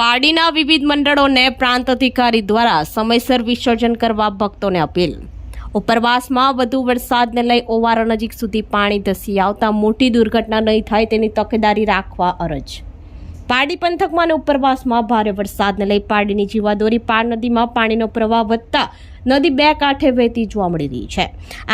પારડીના વિવિધ મંડળોને પ્રાંત અધિકારી દ્વારા સમયસર વિસર્જન કરવા ભક્તોને અપીલ। ઉપરવાસમાં વધુ વરસાદને લઈ ઓવારા નજીક સુધી પાણી ધસી આવતા મોટી દુર્ઘટના નહીં થાય તેની તકેદારી રાખવા અરજ। પારડી પંથકમાં અને ઉપરવાસમાં ભારે વરસાદને લઈ પારડીની જીવાદોરી પાર નદીમાં પાણીનો પ્રવાહ વધતા નદી બે કાંઠે વહેતી જોવા મળી રહી છે।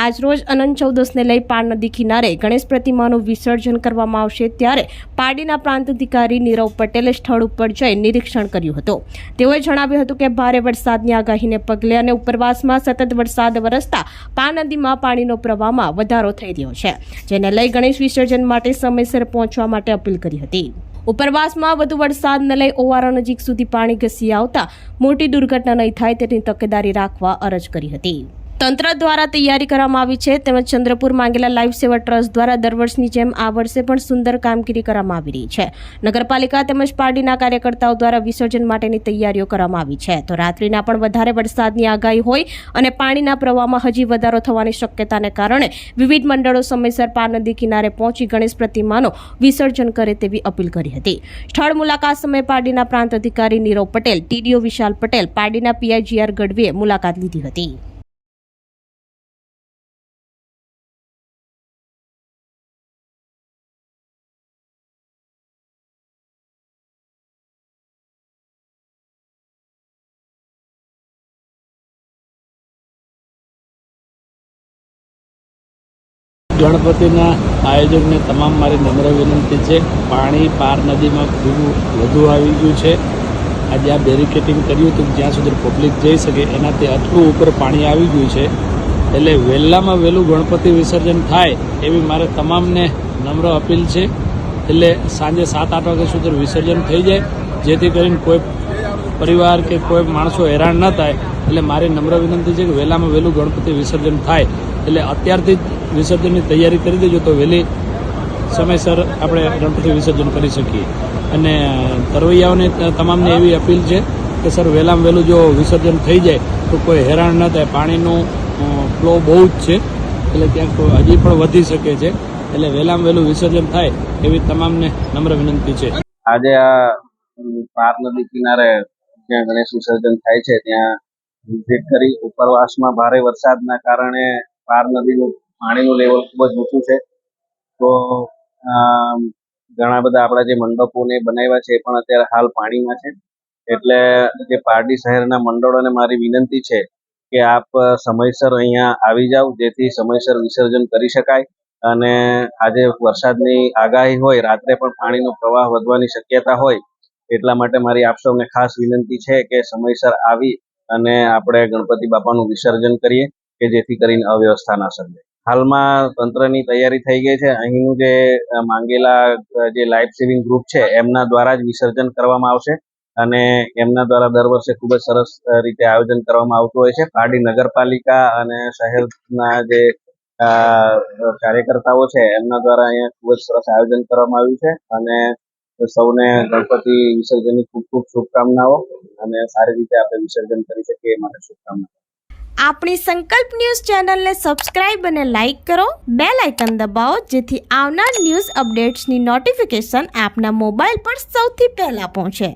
આજ રોજ અનંત ચૌદસને લઈ પાર નદી કિનારે ગણેશ પ્રતિમાનું વિસર્જન કરવામાં આવશે, ત્યારે પારડીના પ્રાંત અધિકારી નીરવ પટેલે સ્થળ ઉપર જઈ નિરીક્ષણ કર્યું હતું। તેઓએ જણાવ્યું હતું કે ભારે વરસાદની આગાહીને પગલે અને ઉપરવાસમાં સતત વરસાદ વરસતા પાર નદીમાં પાણીનો પ્રવાહમાં વધારો થઈ રહ્યો છે, જેને લઈ ગણેશ વિસર્જન માટે સમયસર પહોંચવા માટે અપીલ કરી હતી। ઉપરવાસમાં વધુ વરસાદને લઈ ઓવારા નજીક સુધી પાણી ઘસી આવતા મોટી દુર્ઘટના નહીં થાય તેની તકેદારી રાખવા અરજ કરી હતી। તંત્ર દ્વારા તૈયારી કરવામાં આવી છે, તેમજ ચંદ્રપુર માંગેલા લાઈફ સેવર ટ્રસ્ટ દ્વારા દર વર્ષની જેમ આ વર્ષે પણ સુંદર કામગીરી કરવામાં આવી રહી છે। નગરપાલિકા તેમજ પારડીના કાર્યકર્તાઓ દ્વારા વિસર્જન માટેની તૈયારીઓ કરવામાં આવી છે, તો રાત્રિના પણ વધારે વરસાદની આગાહી હોય અને પાણીના પ્રવાહમાં હજી વધારો થવાની શક્યતાને કારણે વિવિધ મંડળો સમયસર પાર નદી કિનારે પહોંચી ગણેશ પ્રતિમાનું વિસર્જન કરે તેવી અપીલ કરી હતી। સ્થળ મુલાકાત સમયે પારડીના પ્રાંત અધિકારી નીરવ પટેલ, ટીડીઓ વિશાલ પટેલ, પારડીના પીઆઈ GR ગઢવીએ મુલાકાત લીધી હતી। ગણપતિના આયોજકને તમામ મારી નમ્ર વિનંતી છે, પાણી પાર નદીમાં ખૂબ વધુ આવી ગયું છે। આજે આ બેરિકેટિંગ કર્યું હતું જ્યાં સુધી પબ્લિક જઈ શકે એનાથી આટલું ઉપર પાણી આવી ગયું છે, એટલે વહેલામાં વહેલું ગણપતિ વિસર્જન થાય એવી મારે તમામને નમ્ર અપીલ છે। એટલે સાંજે 7-8 વાગ્યા સુધી વિસર્જન થઈ જાય, જેથી કરીને કોઈ પરિવાર કે કોઈ માણસો હેરાન ન થાય। એટલે મારી નમ્ર વિનંતી છે કે વહેલામાં વહેલું ગણપતિ વિસર્જન થાય, એટલે અત્યારથી જ વિસર્જનની તૈયારી કરી દેજો તો વહેલી સમયસર આપણે ગણપતિ વિસર્જન કરી શકીએ। અને તરવૈયાઓને તમામને એવી અપીલ છે કે સર વહેલામાં વહેલું જો વિસર્જન થઈ જાય તો કોઈ હેરાન ન થાય। પાણીનું ફ્લો બહુ જ છે, એટલે ક્યાંક હજી પણ વધી શકે છે, એટલે વહેલામાં વહેલું વિસર્જન થાય એવી તમામને નમ્ર વિનંતી છે। આજે આ પાર નદી કિનારે જ્યાં ગણેશ વિસર્જન થાય છે ત્યાં વિઝિટ કરી। ઉપરવાસમાં ભારે વરસાદના કારણે પાર નદીનું પાણીનું લેવલ ખૂબ જ ઊંચું છે, તો ઘણા બધા આપણા જે મંડપોને બનાવ્યા છે એ પણ અત્યારે હાલ પાણીમાં છે। એટલે જે પારડી શહેરના મંડળોને મારી વિનંતી છે કે આપ સમયસર અહીંયા આવી જાઓ, જેથી સમયસર વિસર્જન કરી શકાય। અને આજે વરસાદની આગાહી હોય, રાત્રે પણ પાણીનો પ્રવાહ વધવાની શક્યતા હોય, એટલા માટે મારી આપ સૌને ખાસ વિનંતી છે કે સમયસર આવી અને આપણે ગણપતિ બાપાનું વિસર્જન કરીએ કે જેથી કરીને અવ્યવસ્થા ના સર્જાય। હાલમાં તંત્રની તૈયારી થઈ ગઈ છે। અહીંનું જે માંગેલા જે લાઈફ સેવિંગ ગ્રુપ છે એમના દ્વારા જ વિસર્જન કરવામાં આવશે, અને એમના દ્વારા દર વર્ષે ખૂબ જ સરસ રીતે આયોજન કરવામાં આવતું હોય છે। પારડી નગરપાલિકા અને શહેરના જે કાર્યકર્તાઓ છે એમના દ્વારા અહીંયા ખૂબ જ સરસ આયોજન કરવામાં આવ્યું છે, અને સૌને ગણપતિ વિસર્જનની ખૂબ ખૂબ શુભકામનાઓ, અને સારી રીતે આપણે વિસર્જન કરી શકીએ એ માટે શુભકામનાઓ। આપણી સંકલ્પ ન્યૂઝ ચેનલને સબસ્ક્રાઇબ અને લાઇક કરો, બેલ આઇકન દબાવો, જેથી આવનાર ન્યૂઝ અપડેટ્સની નોટિફિકેશન આપના મોબાઈલ પર સૌથી પહેલા પહોંચે।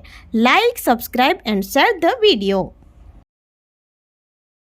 Like, subscribe and share the video.